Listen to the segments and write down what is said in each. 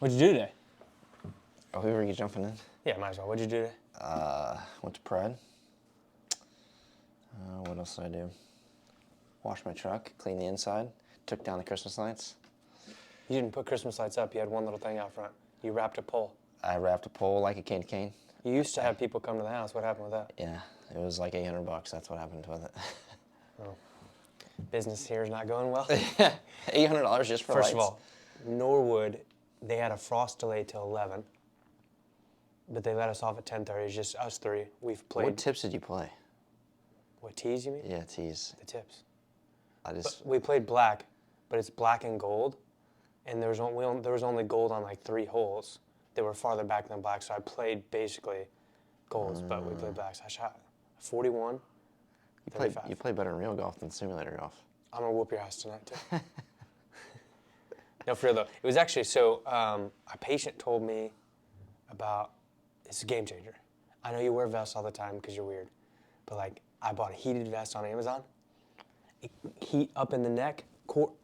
What'd you do today? Oh, who are you jumping in? Yeah, might as well. What'd you do today? Went to Pride. What else did I do? Washed my truck, cleaned the inside, took down the Christmas lights. You didn't put Christmas lights up. You had one little thing out front. You wrapped a pole. I wrapped a pole like a candy cane. You used to have people come to the house. What happened with that? Yeah, it was like $800. That's what happened with it. Oh. Business here is not going well. $800 just for First lights? of all, Norwood, they had a frost delay till 11, but they let us off at 10:30. It's just us three. We've played. What tips did you play? What tees you mean? Yeah, tees. The tips. But We played black, but it's black and gold, and there was only gold on like 3 holes. They were farther back than black, so I played basically golds, but we played blacks. I shot 41. you play better in real golf than simulator golf. I'm gonna whoop your ass tonight too. No, for real though. It was actually a patient told me about. It's a game changer. I know you wear vests all the time because you're weird, but like I bought a heated vest on Amazon. Heat up in the neck.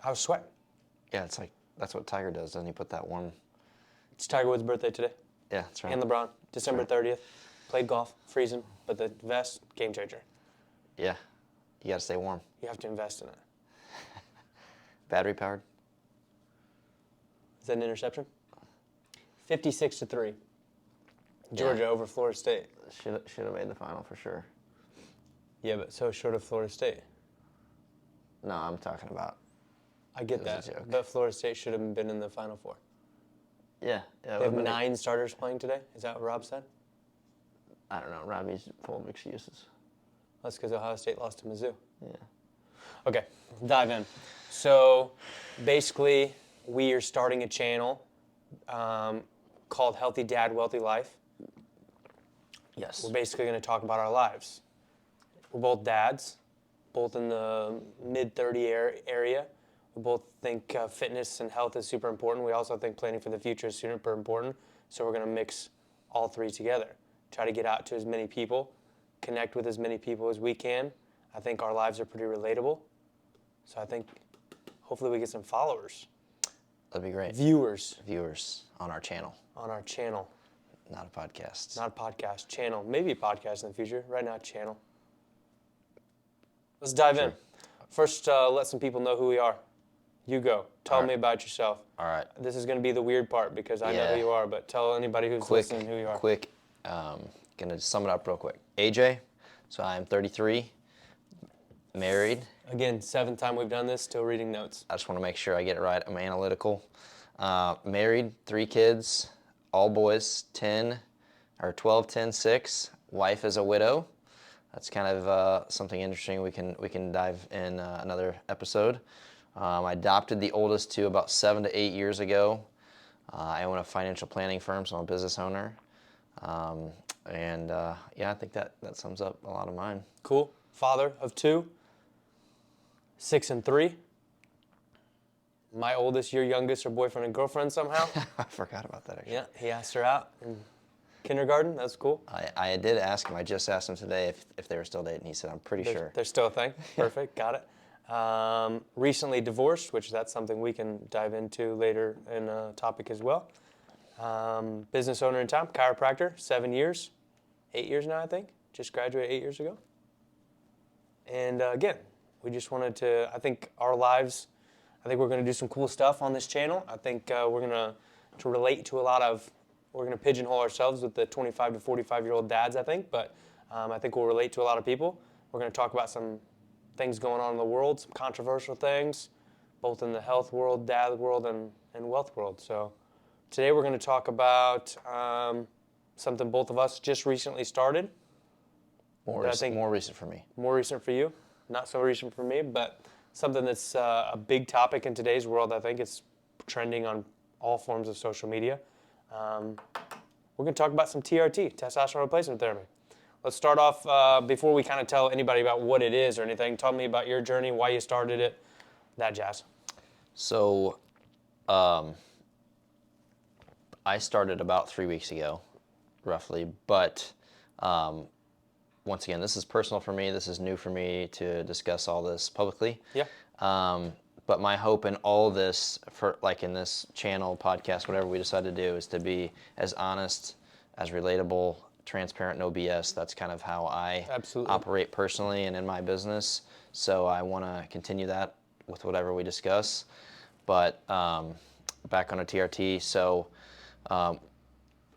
I was sweating. Yeah, it's like that's what Tiger does. Doesn't he put that one? It's Tiger Woods' birthday today. Yeah, that's right. And LeBron, December 30th. Played golf, freezing, but the vest, game changer. Yeah, you gotta stay warm. You have to invest in it. Battery powered. Is that an interception? 56-3. Georgia over Florida State. Should have made the final for sure. Yeah, but so short of Florida State. No, I'm talking about. I get It that, was a joke. but Florida State should have been in the Final Four. Yeah. They have 9 starters playing today. Is that what Rob said? I don't know. Robbie's full of excuses. That's because Ohio State lost to Mizzou. Yeah. Okay, dive in. So basically, we are starting a channel called Healthy Dad, Wealthy Life. Yes. We're basically going to talk about our lives. We're both dads, both in the mid-30 area. We both think fitness and health is super important. We also think planning for the future is super important. So we're going to mix all 3 together. Try to get out to as many people, connect with as many people as we can. I think our lives are pretty relatable. So I think hopefully we get some followers. That'd be great. Viewers on our channel. on our channel. Not a podcast. Not a podcast, channel. Maybe a podcast in the future. Right now, channel. Let's dive in. First, let some people know who we are. You go. Tell me about yourself. All right. This is going to be the weird part because I know who you are, but tell anybody who's listening who you are. Gonna sum it up real quick. AJ, so I'm 33, married. Again, 7th time we've done this, still reading notes. I just want to make sure I get it right. I'm analytical. Married, 3 kids, all boys, 12, 10, 6. Wife is a widow. That's kind of something interesting we can dive in another episode. I adopted the oldest 2 about 7 to 8 years ago. I own a financial planning firm, so I'm a business owner. I think that sums up a lot of mine. Cool. Father of 2, 6 and 3. My oldest, your youngest, are boyfriend and girlfriend somehow. I forgot about that, actually. Yeah, he asked her out in kindergarten. That's cool. I did ask him. I just asked him today if they were still dating. He said, I'm pretty sure. They're still a thing. Perfect. Got it. Recently divorced, which that's something we can dive into later in a topic as well. Business owner in town, chiropractor, 7 years. 8 years now, I think. Just graduated 8 years ago. And again, we just wanted to, I think our lives, I think we're going to do some cool stuff on this channel. I think we're going to relate to we're going to pigeonhole ourselves with the 25 to 45-year-old dads, I think. But I think we'll relate to a lot of people. We're going to talk about some things going on in the world, some controversial things, both in the health world, dad world, and wealth world. So today we're going to talk about something both of us just recently started. More recent for me. More recent for you. Not so recent for me, but something that's a big topic in today's world. I think it's trending on all forms of social media. We're going to talk about some TRT, testosterone replacement therapy. Let's start off, before we kind of tell anybody about what it is or anything, tell me about your journey, why you started it, that jazz. So, I started about 3 weeks ago, roughly, but once again, this is personal for me. This is new for me to discuss all this publicly. Yeah. But my hope in all this, for like in this channel, podcast, whatever we decide to do, is to be as honest, as relatable, transparent, no BS. That's kind of how I Absolutely. operate personally and in my business. So I want to continue that with whatever we discuss. But back on a TRT. So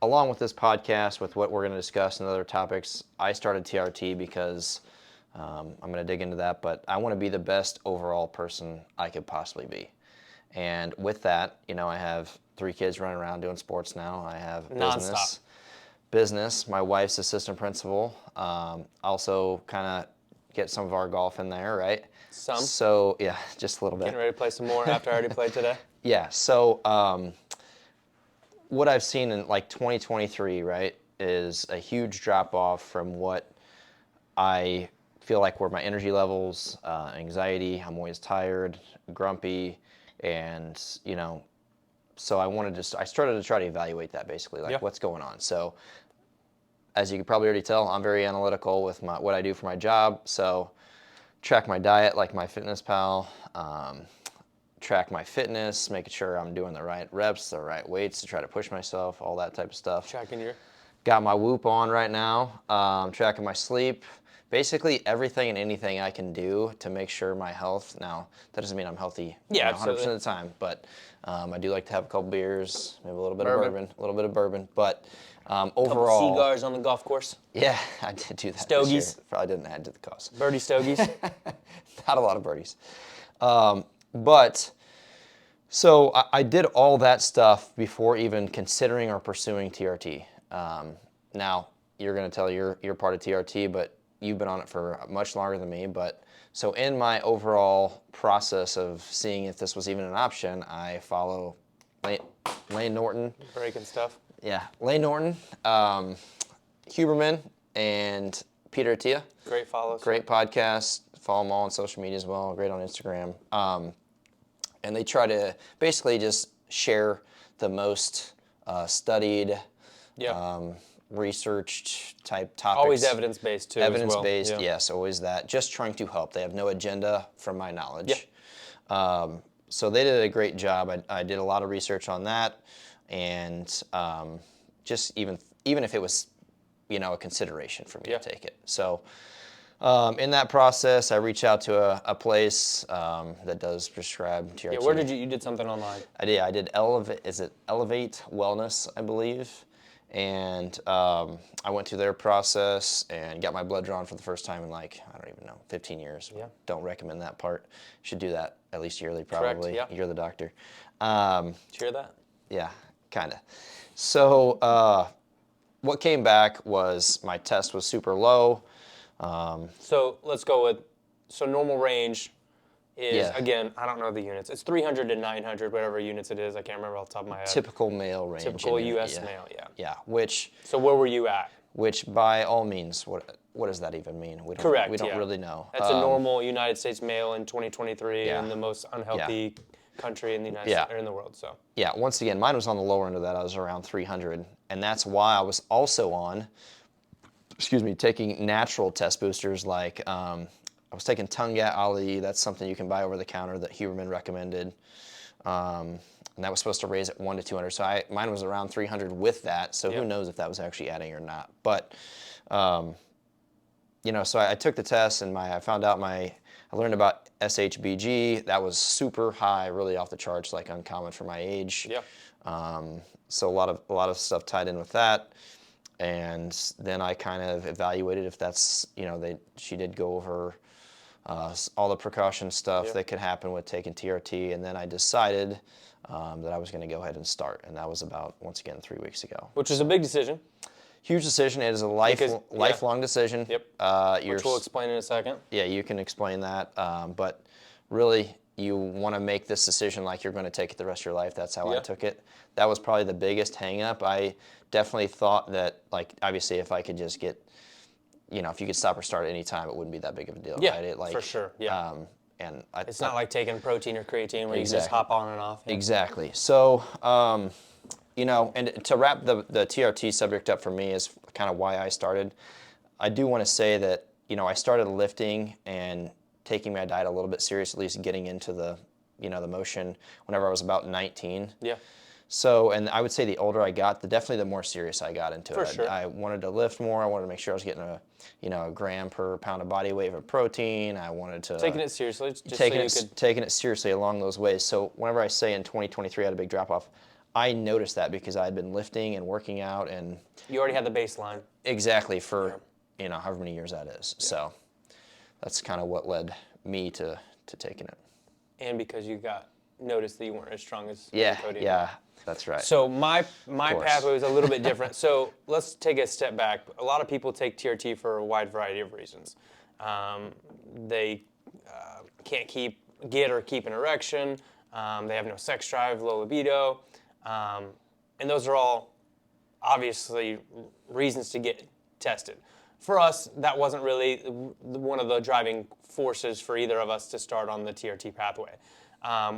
along with this podcast, with what we're going to discuss and other topics, I started TRT because I'm going to dig into that, but I want to be the best overall person I could possibly be. And with that, I have 3 kids running around doing sports now. I have business. My wife's assistant principal. Also kind of get some of our golf in there, right? Some. So, yeah, just a little bit. Getting ready to play some more after I already played today? Yeah, so what I've seen in like 2023, right, is a huge drop off from what I feel like were my energy levels, anxiety. I'm always tired, grumpy, and so I started to try to evaluate that basically, like what's going on. So as you can probably already tell, I'm very analytical with what I do for my job. So track my diet like MyFitnessPal, track my fitness, making sure I'm doing the right reps, the right weights to try to push myself, all that type of stuff. Tracking your... Got my Whoop on right now, tracking my sleep. Basically everything and anything I can do to make sure my health. Now, that doesn't mean I'm healthy 100% of the time, but I do like to have a couple beers, maybe a little bit of bourbon. But overall... Couple cigars on the golf course. Yeah, I did do that Stogies. this year. Probably didn't add to the cost. Birdie stogies. Not a lot of birdies. But, so I did all that stuff before even considering or pursuing TRT. Now, you're going to tell you're part of TRT, but you've been on it for much longer than me. But so in my overall process of seeing if this was even an option, I follow Lane Norton. Breaking stuff. Yeah, Lane Norton, Huberman, and Peter Attia. Great follows. Great podcast. Follow them all on social media as well. Great on Instagram. And they try to basically just share the most studied, researched type topics. Always evidence-based too. Evidence-based, as well. yes, always that. Just trying to help. They have no agenda from my knowledge. So they did a great job. I did a lot of research on that, and just even if it was, a consideration for me to take it. So in that process, I reached out to a place that does prescribe TRT. Yeah, where did you did something online? I did Elevate Wellness, I believe. And I went through their process and got my blood drawn for the first time in 15 years. Yeah. Don't recommend that part. Should do that at least yearly, probably. Correct, yeah. You're the doctor. Did you hear that? Yeah, kind of. So what came back was my test was super low. So let's go with, normal range is, Yeah. again, I don't know the units. It's 300 to 900, whatever units it is. I can't remember off the top of my head. Typical male range. Typical U.S. yeah. male, yeah. Yeah, which So where were you at? by all means, what does that even mean? We don't, Correct, We don't yeah. really know. That's a normal United States male in 2023 Yeah. in the most unhealthy country in the United States, or in the world. So Yeah, once again, mine was on the lower end of that. I was around 300, and that's why I was also on, taking natural test boosters like I was taking Tungat Ali. That's something you can buy over the counter that Huberman recommended, and that was supposed to raise it 1 to 200. So mine was around 300 with that. So who knows if that was actually adding or not? But so I took the test and I found out I learned about SHBG. That was super high, really off the charts, like uncommon for my age. yeah. So a lot of stuff tied in with that. And then I kind of evaluated if that's, she did go over all the precaution stuff that could happen with taking TRT. And then I decided that I was going to go ahead and start. And that was about, once again, 3 weeks ago. Which is a big decision. Huge decision. It is a lifelong decision. Yep. Which we'll explain in a second. Yeah, you can explain that. But really, you want to make this decision like you're going to take it the rest of your life. That's how I took it. That was probably the biggest hang-up. I definitely thought that, obviously, if I could just get, if you could stop or start at any time, it wouldn't be that big of a deal. Yeah, right? for sure. Yeah. And it's not like taking protein or creatine where you can just hop on and off. Yeah. Exactly. So, and to wrap the TRT subject up for me is kind of why I started. I do want to say that, I started lifting and taking my diet a little bit serious, at least getting into the the motion whenever I was about 19. Yeah. So, and I would say the older I got, definitely the more serious I got into For it. sure. I wanted to lift more. I wanted to make sure I was getting a gram per pound of body weight of protein. I wanted to Taking it seriously, just taking so you it could. taking it seriously along those ways. So whenever I say in 2023 I had a big drop off, I noticed that because I had been lifting and working out and You already had the baseline. exactly for however many years that is. Yeah. So that's kind of what led me to taking it. And because you got noticed that you weren't as strong as Cody. Yeah, that's right. So my pathway was a little bit different. So let's take a step back. A lot of people take TRT for a wide variety of reasons. They can't get or keep an erection. They have no sex drive, low libido, and those are all obviously reasons to get tested. For us, that wasn't really one of the driving forces for either of us to start on the TRT pathway.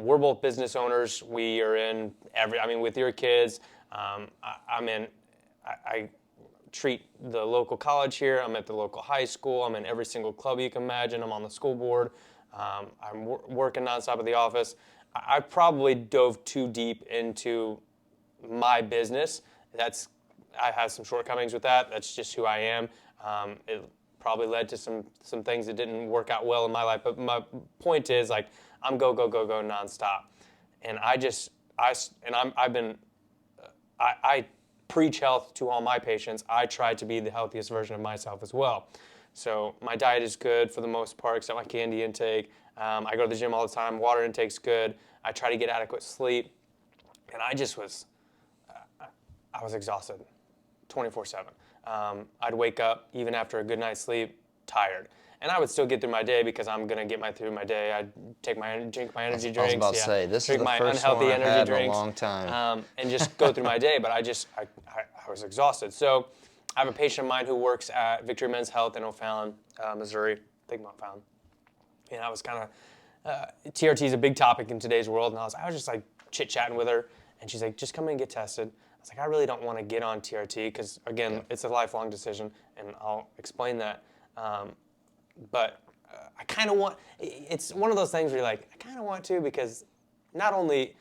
We're both business owners. We are in with your kids, I treat the local college here. I'm at the local high school. I'm in every single club you can imagine. I'm on the school board. I'm working nonstop at the office. I probably dove too deep into my business. I have some shortcomings with that. That's just who I am. It probably led to some things that didn't work out well in my life. But my point is, like, I'm go nonstop, and I preach health to all my patients. I try to be the healthiest version of myself as well. So my diet is good for the most part, except my candy intake. I go to the gym all the time. Water intake's good. I try to get adequate sleep, and I was exhausted, 24/7. I'd wake up even after a good night's sleep, tired. And I would still get through my day because I'm gonna get through my day. I'd drink my energy drinks. I was about to say, this is the my first unhealthy one I've energy had drinks, in a long time. and just go through my day. But I was exhausted. So I have a patient of mine who works at Victory Men's Health in O'Fallon, Missouri. I think O'Fallon. And I was kind of TRT is a big topic in today's world, and I was just like chit chatting with her, and she's like, just come in and get tested. I was like, I really don't want to get on TRT because, again, it's a lifelong decision, and I'll explain that. But I kind of want, it's one of those things where you're like, I kind of want to because not only,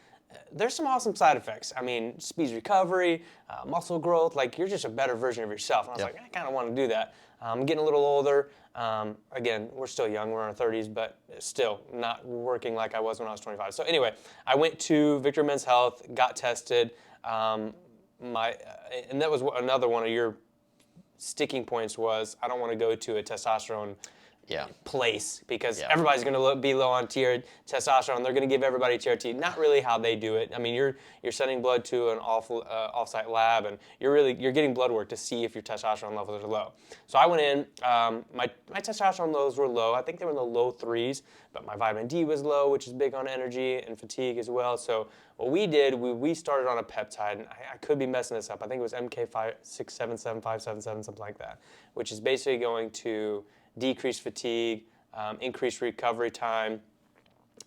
there's some awesome side effects. I mean, speeds recovery, muscle growth, like you're just a better version of yourself. And I was like, I kind of want to do that. I'm getting a little older. Again, we're still young, we're in our 30s, but still not working like I was when I was 25. So anyway, I went to Victory Men's Health, got tested. And that was another one of your sticking points was I don't want to go to a testosterone place because everybody's going to be low on testosterone. They're going to give everybody TRT. Not really how they do it. I mean, you're sending blood to an off-site lab, and you're getting blood work to see if your testosterone levels are low. So I went in. My testosterone levels were low. I think they were in the low 3s, but my vitamin D was low, which is big on energy and fatigue as well. So what we did, we started on a peptide, and I could be messing this up. I think it was MK677577, something like that, which is basically going to decrease fatigue, increase recovery time,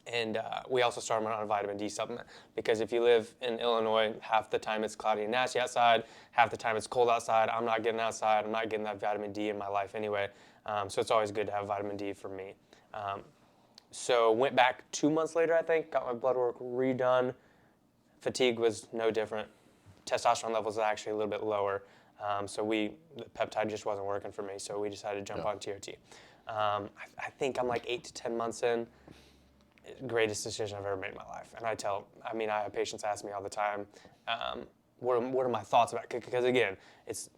and we also started on a vitamin D supplement because if you live in Illinois, half the time it's cloudy and nasty outside, half the time it's cold outside. I'm not getting outside. I'm not getting that vitamin D in my life anyway, so it's always good to have vitamin D for me. So went back 2 months later, I think, got my blood work redone. Fatigue was no different. Testosterone levels are actually a little bit lower. So the peptide just wasn't working for me, so we decided to jump on TRT. I think I'm like 8 to 10 months in. Greatest decision I've ever made in my life. And I have patients ask me all the time, what are my thoughts about it? Because again,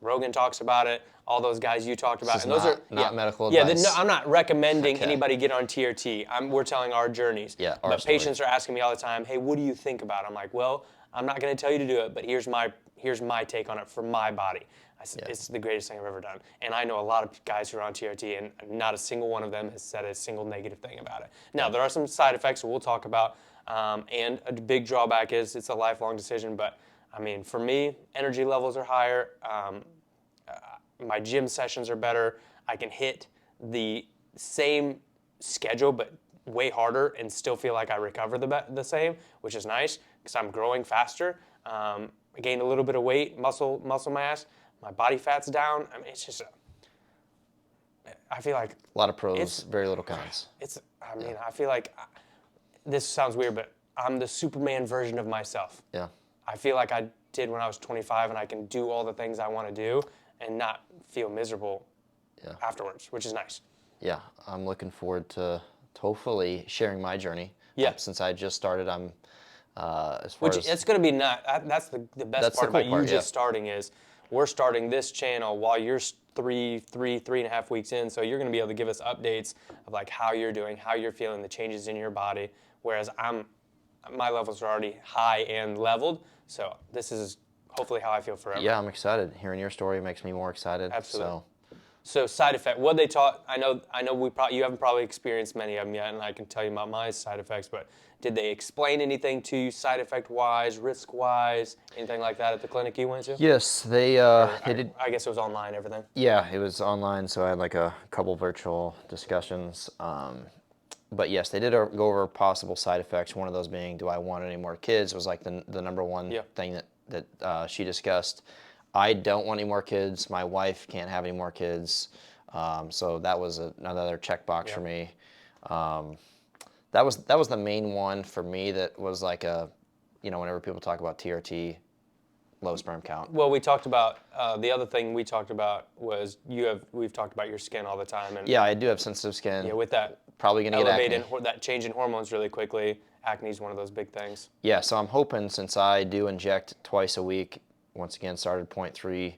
Rogan talks about it, all those guys you talked about. This is not medical advice. Yeah, I'm not recommending anybody get on TRT. We're telling our journeys. Yeah, but patients are asking me all the time, hey, what do you think about it? I'm like, well, I'm not going to tell you to do it, but here's my take on it for my body. It's the greatest thing I've ever done. And I know a lot of guys who are on TRT, and not a single one of them has said a single negative thing about it. Now, there are some side effects we'll talk about, and a big drawback is it's a lifelong decision. But, I mean, for me, energy levels are higher. My gym sessions are better. I can hit the same schedule, but way harder and still feel like I recover the same, which is nice because I'm growing faster. I gained a little bit of weight, muscle mass. My body fat's down. I mean, it's just, I feel like a lot of pros, very little cons. I feel like this sounds weird, but I'm the Superman version of myself. Yeah. I feel like I did when I was 25, and I can do all the things I want to do and not feel miserable afterwards, which is nice. Yeah, I'm looking forward to hopefully sharing my journey. Yeah. Since I just started, I'm as far Which as it's going to be that's the best That's part the cool about part, you yeah. just starting is we're starting this channel while you're 3.5 weeks in. So you're going to be able to give us updates of like how you're doing, how you're feeling, the changes in your body. Whereas my levels are already high and leveled. So this is hopefully how I feel forever. yeah, I'm excited. Hearing your story makes me more excited. Absolutely. So So side effect, what they taught, I know you haven't probably experienced many of them yet, and I can tell you about my side effects, but did they explain anything to you side effect wise, risk wise, anything like that at the clinic you went to? yes, they did. I guess it was online, everything. Yeah, it was online, so I had like a couple virtual discussions. But yes, they did go over possible side effects. One of those being, do I want any more kids? Was like the number one thing that she discussed. I don't want any more kids. My wife can't have any more kids. So that was another checkbox for me. That was the main one for me. That was like whenever people talk about TRT, low sperm count. Well, we talked about the other thing we talked about was we've talked about your skin all the time, and Yeah, I do have sensitive skin. yeah, with that Probably gonna get acne. that change in hormones really quickly. Acne is one of those big things. Yeah, so I'm hoping, since I do inject twice a week, once again started 0.3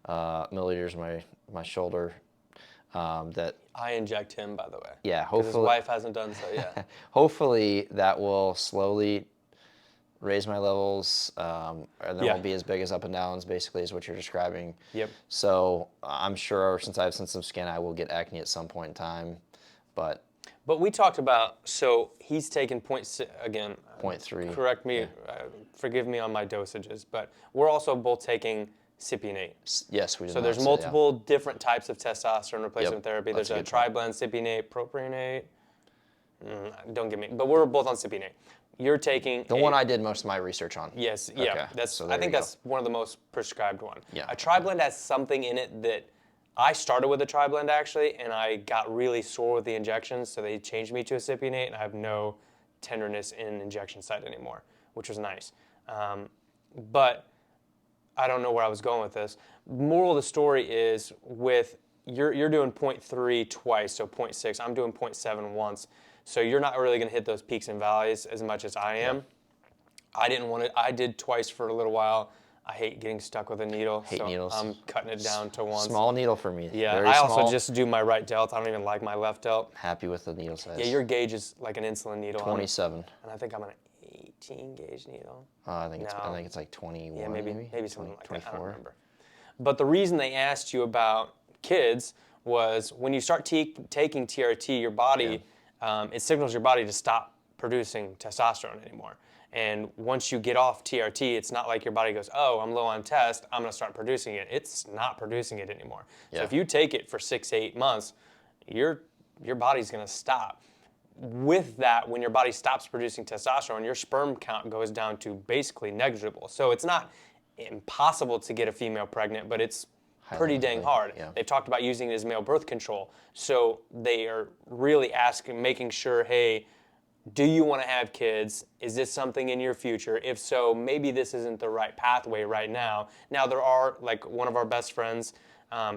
milliliters in my shoulder, that I inject him, by the way. yeah, 'Cause his hopefully wife hasn't done so yet. hopefully that will slowly raise my levels, and there won't be as big as up and downs. Basically, is what you're describing. Yep. So I'm sure, since I have sensitive skin, I will get acne at some point in time, but we talked about, so he's taken 0.6, again, 0.3. correct me, forgive me on my dosages, but we're also both taking cypionate. Yes, we did. So there's multiple different types of testosterone replacement therapy. That's There's a a good point. tri-blend, cypionate, propionate. Don't get me, but we're both on cypionate. You're taking The one I did most of my research on. Yes, Okay, yeah. so I there think you go. that's one of the most prescribed one. Yeah. A tri-blend has something in it that I started with a tri-blend actually, and I got really sore with the injections, so they changed me to a cypionate, and I have no tenderness in injection site anymore, which was nice. But I don't know where I was going with this. Moral of the story is with you're doing 0.3 twice, so 0.6. I'm doing 0.7 once, so you're not really going to hit those peaks and valleys as much as I am. I didn't want it. I did twice for a little while. I hate getting stuck with a needle, so needles. I'm cutting it down to once. Small needle for me. Yeah, Very I small. also just do my right delt. I don't even like my left delt. Happy with the needle size. Yeah, your gauge is like an insulin needle. 27. And I think I'm an 18 gauge needle. I think No. it's like 21. Yeah, maybe something like 24. that. I don't remember. But the reason they asked you about kids was when you start taking TRT, your body, it signals your body to stop producing testosterone anymore. And once you get off TRT, it's not like your body goes, oh, I'm low on test, I'm going to start producing it. It's not producing it anymore. So if you take it for 6 to 8 months, your body's going to stop. With that, when your body stops producing testosterone, your sperm count goes down to basically negligible. So it's not impossible to get a female pregnant, but it's pretty dang hard. Yeah. They've talked about using it as male birth control. So they are really making sure, hey, do you want to have kids? Is this something in your future? If so, maybe this isn't the right pathway right now. Now there are, like one of our best friends,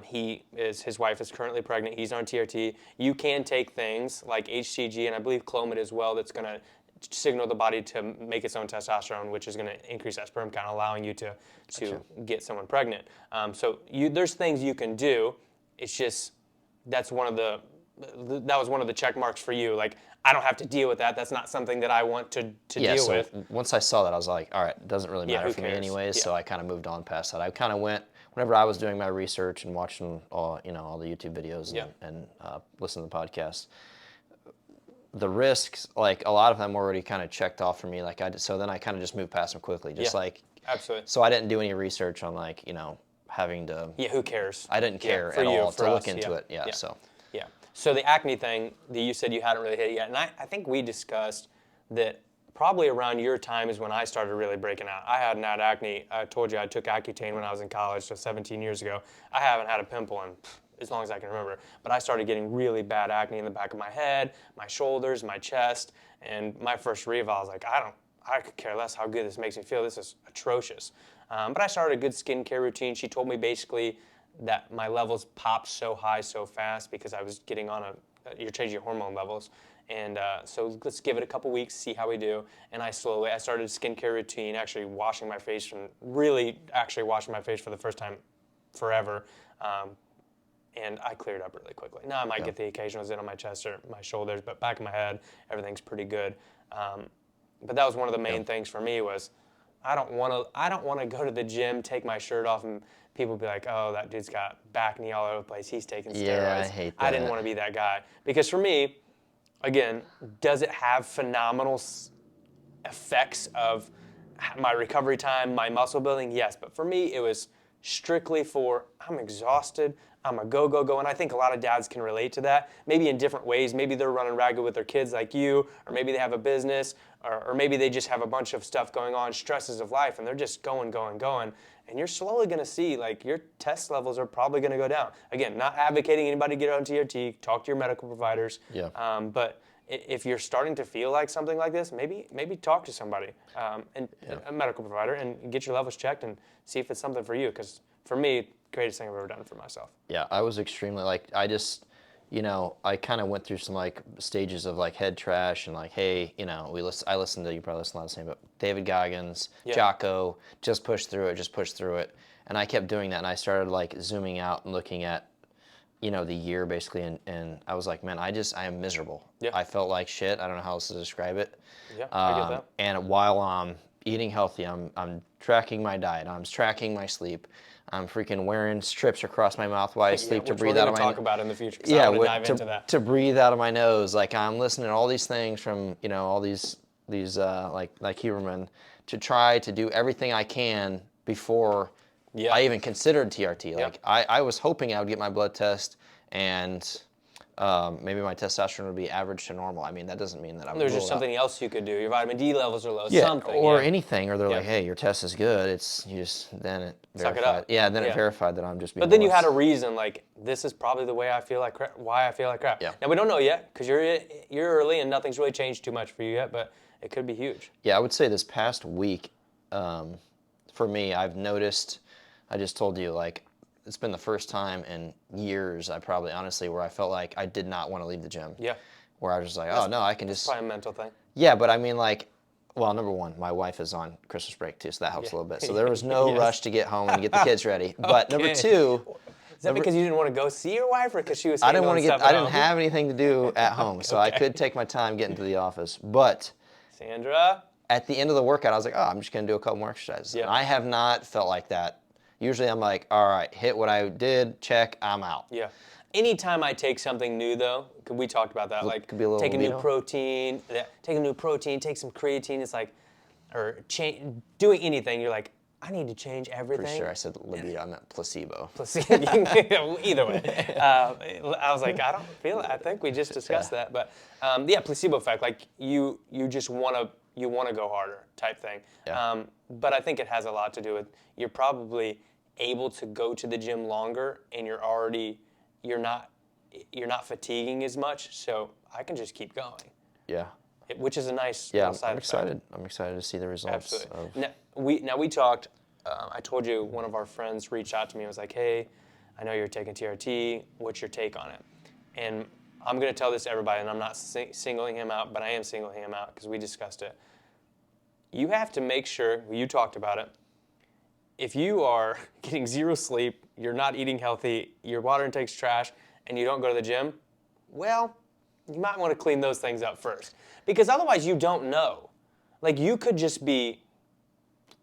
his wife is currently pregnant. He's on TRT. You can take things like HCG and I believe Clomid as well. That's going to signal the body to make its own testosterone, which is going to increase that sperm count, allowing you to get someone pregnant. So there's things you can do. It's just that was one of the check marks for you. Like, I don't have to deal with that. That's not something that I want to deal with. Once I saw that, I was like, all right, it doesn't really matter who for me cares? anyways. Yeah. So I kind of moved on past that. I kind of went, whenever I was doing my research and watching all the YouTube videos and listening to the podcasts, the risks, like a lot of them were already kind of checked off for me. So then I kind of just moved past them quickly. Absolutely. So I didn't do any research on having to. Yeah, who cares? I didn't care for at you, all for to us, look into it. Yeah. So. Yeah. So the acne thing that you said you hadn't really hit it yet, and I think we discussed that probably around your time is when I started really breaking out. I hadn't had acne. I told you I took Accutane when I was in college, so 17 years ago. I haven't had a pimple in as long as I can remember. But I started getting really bad acne in the back of my head, my shoulders, my chest, and my first reeval, I was like, I could care less how good this makes me feel. This is atrocious. But I started a good skincare routine. She told me basically that my levels popped so high so fast because I was getting on you're changing your hormone levels. And so let's give it a couple weeks, see how we do. And I started a skincare routine, actually washing my face for the first time forever. And I cleared up really quickly. Now I might get the occasional zit on my chest or my shoulders, but back of my head, everything's pretty good. But that was one of the main things for me was I don't want to go to the gym, take my shirt off, and people be like, oh, that dude's got back knee all over the place. He's taking steroids. Yeah, I hate that. I didn't want to be that guy. Because for me, again, does it have phenomenal effects of my recovery time, my muscle building? Yes. But for me, it was strictly for I'm exhausted. I'm a go. And I think a lot of dads can relate to that, maybe in different ways. Maybe they're running ragged with their kids like you, or maybe they have a business, or maybe they just have a bunch of stuff going on, stresses of life, and they're just going. And you're slowly going to see, like, your test levels are probably going to go down. Again, not advocating anybody get on TRT. Talk to your medical providers. Yeah. But if you're starting to feel like something like this, maybe talk to somebody, a medical provider, and get your levels checked and see if it's something for you. Because for me, greatest thing I've ever done for myself. Yeah, I was extremely I just, I kind of went through some stages of head trash and hey, I listened to, you probably listen a lot of the same, but David Goggins, Jocko, just push through it. And I kept doing that, and I started zooming out and looking at, the year basically, and I was like, man, I am miserable. Yeah. I felt like shit. I don't know how else to describe it. Yeah, I get that. And while I'm eating healthy, I'm tracking my diet, I'm tracking my sleep, I'm freaking wearing strips across my mouth while I sleep to breathe out of my. We're going to talk about in the future. Yeah, I want to dive into that. To breathe out of my nose, I'm listening to all these things from all these like Huberman to try to do everything I can before I even considered TRT. I was hoping I would get my blood test and maybe my testosterone would be average to normal. I mean, that doesn't mean that I would. There's just something else you could do. Your vitamin D levels are low. Anything. Or they're like, hey, your test is good. Then it verified. Suck it up. Yeah, then it verified that I'm just being. But then you had a reason, this is probably the way I feel like crap. Why I feel like crap. Yeah. Now we don't know yet because you're early and nothing's really changed too much for you yet, but it could be huge. Yeah, I would say this past week, for me, I've noticed. I just told you it's been the first time in years, where I felt like I did not want to leave the gym. Yeah. Where I was just like, oh, no, I can just. It's probably a mental thing. Yeah, but I mean, well, number one, my wife is on Christmas break, too, so that helps a little bit. So there was no rush to get home and get the kids ready. But number two. Is that because you didn't want to go see your wife or because she was I didn't have anything to do at home, so I could take my time getting to the office. But. Sandra? At the end of the workout, I was like, oh, I'm just going to do a couple more exercises. Yeah. And I have not felt like that. Usually I'm like, all right, hit what I did, check, I'm out. Yeah. Anytime I take something new, though, we talked about that, could be a little take a new protein, take some creatine, it's doing anything, you're like, I need to change everything. Pretty sure I said libido, I meant placebo. Either way. I was like, I don't feel it. I think we just discussed that. But placebo effect, you just want to go harder type thing. Yeah. But I think it has a lot to do with you're probably able to go to the gym longer and you're not fatiguing as much, so I can just keep going. Yeah. Which is a nice side effect. I'm excited. I'm excited to see the results. Absolutely. Now we talked. I told you one of our friends reached out to me and was like, "Hey, I know you're taking TRT. What's your take on it?" And I'm going to tell this to everybody, and I'm not singling him out, but I am singling him out because we discussed it. You have to make sure, you talked about it, if you are getting zero sleep, you're not eating healthy, your water intake's trash, and you don't go to the gym, well, you might want to clean those things up first. Because otherwise you don't know. You could just be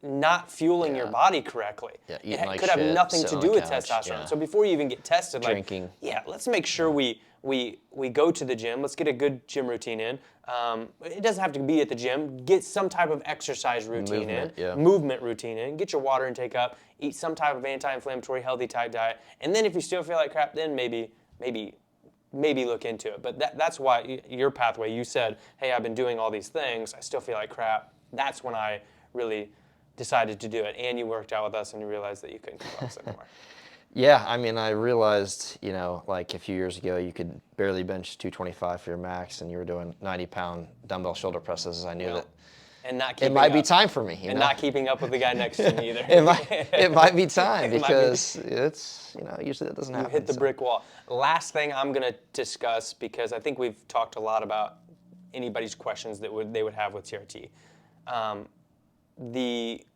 not fueling your body correctly. Yeah, eating it could have nothing to do with testosterone. Yeah. So before you even get tested, drinking. Let's make sure we go to the gym. Let's get a good gym routine in. It doesn't have to be at the gym. Get some type of exercise routine movement routine in. Get your water intake up. Eat some type of anti-inflammatory, healthy type diet. And then if you still feel like crap, then maybe look into it. But that's why your pathway, you said, hey, I've been doing all these things. I still feel like crap. That's when I really decided to do it, and you worked out with us, and you realized that you couldn't keep up anymore? Yeah, I mean, I realized, like a few years ago, you could barely bench 225 for your max, and you were doing 90-pound dumbbell shoulder presses. I knew that And not it keeping might be up. time for me. And not keeping up with the guy next to me either. It might be time It might be. because it's usually that doesn't happen. You hit the brick wall. Last thing I'm going to discuss, because I think we've talked a lot about anybody's questions that they would have with TRT.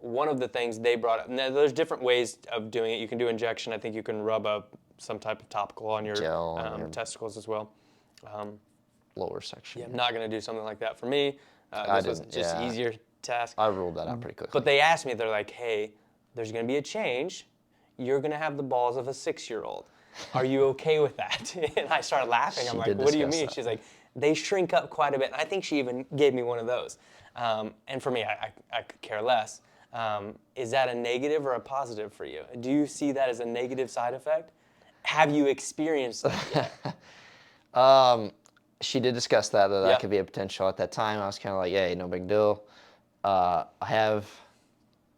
One of the things they brought up, now there's different ways of doing it. You can do injection. I think you can rub up some type of topical on your Gel on your testicles as well. lower section. Yeah, I'm not going to do something like that for me. I This was didn't, just yeah. easier task. I ruled that out pretty quickly. But they asked me, they're like, hey, there's going to be a change. You're going to have the balls of a 6-year-old. Are you okay with that? And I started laughing. I'm She like, did what do you discuss mean? that. She's like, they shrink up quite a bit. And I think she even gave me one of those. And for me, I could care less. Is that a negative or a positive for you? Do you see that as a negative side effect? Have you experienced that yet? She did discuss that Yeah. that could be a potential. At that time, I was kind of like, hey, no big deal. I have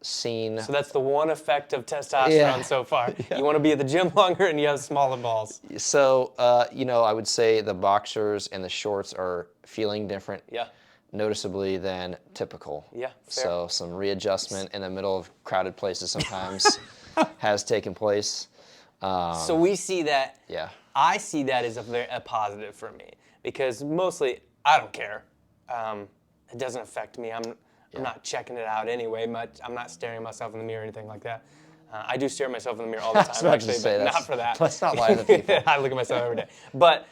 seen. So that's the one effect of testosterone Yeah. so far. You want to be at the gym longer and you have smaller balls. So, I would say the boxers and the shorts are feeling different Yeah. noticeably than typical. Yeah, fair. So some readjustment in the middle of crowded places sometimes has taken place. So we see that. Yeah. I see that as a positive for me, because mostly I don't care. It doesn't affect me. I'm not checking it out anyway. I'm not staring at myself in the mirror or anything like that. I do stare at myself in the mirror all the I was time, about to actually, say, but that's- not for that. let's not lie to the people. I look at myself every day. But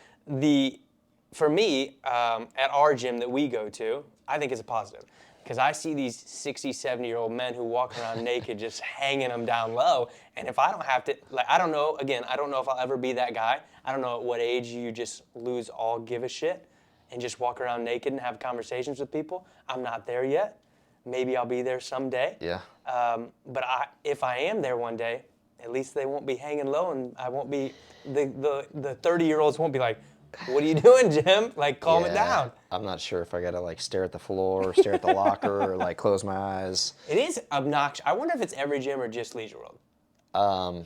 for me, at our gym that we go to, I think it's a positive. Because I see these 60, 70-year-old men who walk around naked, just hanging them down low. And if I don't have to, I don't know, again, I don't know if I'll ever be that guy. I don't know at what age you just lose all give a shit and just walk around naked and have conversations with people. I'm not there yet. Maybe I'll be there someday. Yeah. But if I am there one day, at least they won't be hanging low, and I won't be, the 30-year-olds won't be like, what are you doing, Jim? Like, calm it down. I'm not sure if I gotta stare at the floor, or stare at the locker, or close my eyes. It is obnoxious. I wonder if it's every gym or just Leisure World.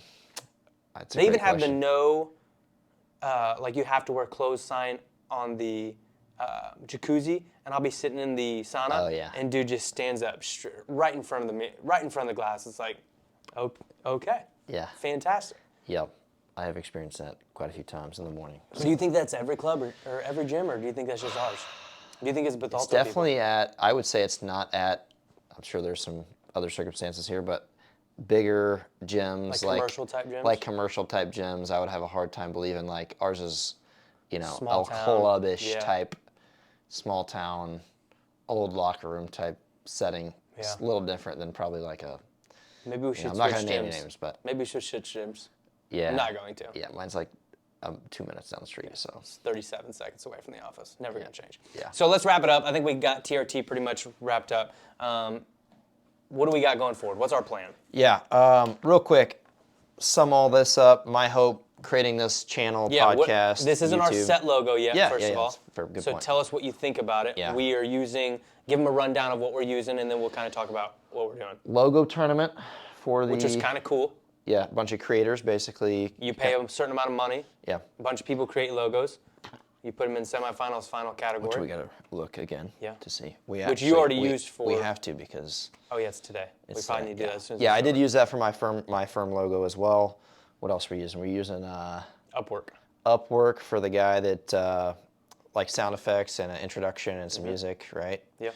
That's a They even great have the question. no, you have to wear clothes sign on the jacuzzi, and I'll be sitting in the sauna, Oh, yeah. and dude just stands up right in front of the right in front of the glass. It's like, okay, Yeah. fantastic. Yep. I have experienced that quite a few times in the morning. So do you think that's every club or every gym, or do you think that's just ours? Do you think it's with all It's definitely I would say it's not at, I'm sure there's some other circumstances here, but bigger gyms, Like commercial type gyms? Like commercial type gyms, I would have a hard time believing ours is, Small a town, club-ish yeah. type, small town, old locker room type setting. It's a Yeah. little different than probably Maybe we should I'm not switch going to name gyms. any names, but Maybe we should switch gyms. yeah. I'm not going to. Yeah, mine's 2 minutes down the street, so. It's 37 seconds away from the office. Never going to change. Yeah. So let's wrap it up. I think we got TRT pretty much wrapped up. What do we got going forward? What's our plan? Yeah, real quick, sum all this up. My hope, creating this channel, podcast, this isn't our YouTube. set logo yet, Yeah, first yeah, of yeah, all. that's a very good so point. tell us what you think about it. Yeah. We are give them a rundown of what we're using, and then we'll kind of talk about what we're doing. Logo tournament for the. Which is kind of cool. Yeah, a bunch of creators basically. You pay a certain amount of money. Yeah. A bunch of people create logos. You put them in semifinals, final category. Which we gotta look again. Yeah. To see. Which you already used for. We have to because. Oh yeah, it's today. We It's, probably need to do that as soon as Yeah, it's I did over. use that for my firm logo as well. What else were we using? We're using Upwork. Upwork for the guy that likes sound effects and an introduction and some music, right? Yeah.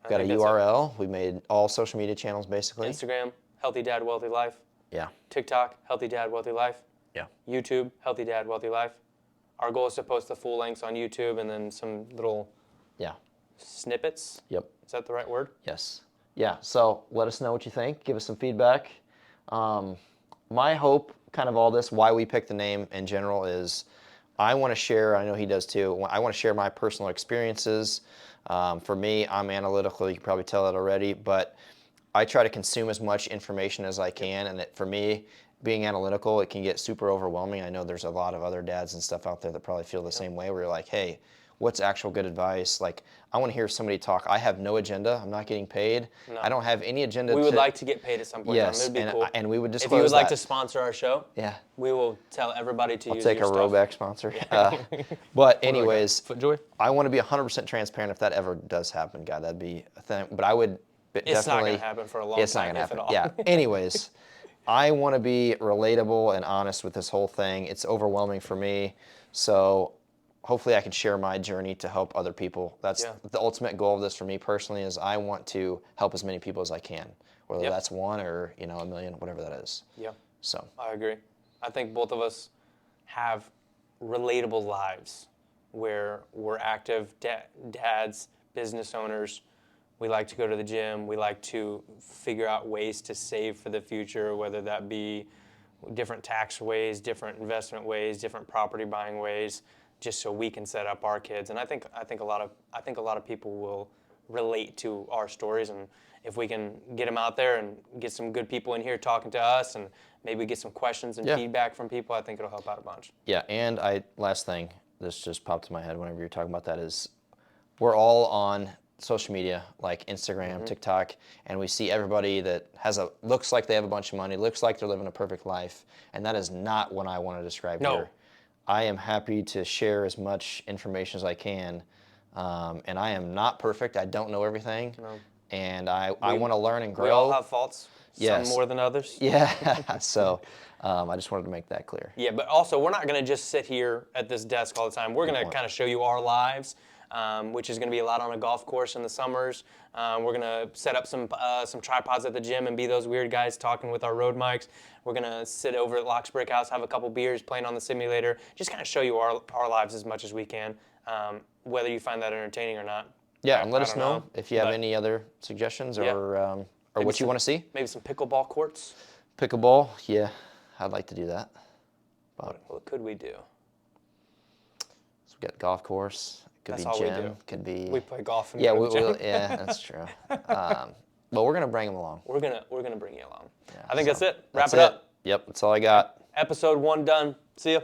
We've got a URL. We made all social media channels basically. Instagram, Healthy Dad, Wealthy Life. Yeah. TikTok, Healthy Dad, Wealthy Life. Yeah. YouTube, Healthy Dad, Wealthy Life. Our goal is to post the full lengths on YouTube and then some little Yeah. snippets. Yep. Is that the right word? Yes. Yeah. So let us know what you think. Give us some feedback. My hope, kind of all this, why we picked the name in general is I want to share, I know he does too, I want to share my personal experiences. For me, I'm analytical. You can probably tell that already, but I try to consume as much information as I can. And for me, being analytical, it can get super overwhelming. I know there's a lot of other dads and stuff out there that probably feel the same way where you're like, hey, what's actual good advice. Like, I want to hear somebody talk. I have no agenda. I'm not getting paid. No. I don't have any agenda. We would like to get paid at some point. Yes, It would be cool. and we would If disclose you would like that. to sponsor our show, Yeah. we will tell everybody to use Take your a stuff. Roback sponsor. But anyways, FootJoy? I want to be 100% transparent if that ever does happen, God. That'd be a thing. But I would definitely. It's not going to happen for a long It's not time, going to if happen. at all. Yeah. Anyways, I want to be relatable and honest with this whole thing. It's overwhelming for me. So hopefully I can share my journey to help other people. That's the ultimate goal of this for me personally, is I want to help as many people as I can, whether that's one or, a million, whatever that is. Yeah. So I agree. I think both of us have relatable lives where we're active dads, business owners. We like to go to the gym. We like to figure out ways to save for the future, whether that be different tax ways, different investment ways, different property buying ways, just so we can set up our kids. And I think a lot of people will relate to our stories, and if we can get them out there and get some good people in here talking to us, and maybe get some questions and feedback from people, I think it'll help out a bunch. Yeah, and last thing, this just popped in my head whenever you're talking about that, is we're all on social media like Instagram, TikTok, and we see everybody that looks like they have a bunch of money, looks like they're living a perfect life, and that is not what I want to describe here. I am happy to share as much information as I can, and I am not perfect. I don't know everything, and I want to learn and grow. We all have faults, Yes. some more than others. Yeah, so I just wanted to make that clear. Yeah, but also we're not going to just sit here at this desk all the time. We're going to kind of show you our lives, which is going to be a lot on a golf course in the summers. We're going to set up some tripods at the gym and be those weird guys talking with our road mics. We're going to sit over at Locke's Brick House, have a couple beers, playing on the simulator, just kind of show you our lives as much as we can, whether you find that entertaining or not. Yeah, and let us know if you have any other suggestions or what you want to see. Maybe some pickleball courts. Pickleball, yeah, I'd like to do that. What could we do? So we got golf course. Could That's be all gym. we do. Could be. We play golf and Yeah, go to the gym. yeah, that's true. But we're gonna bring them along. We're gonna bring you along. Yeah, I think that's it. Wrap That's it up. Yep, that's all I got. Episode 1 done. See ya.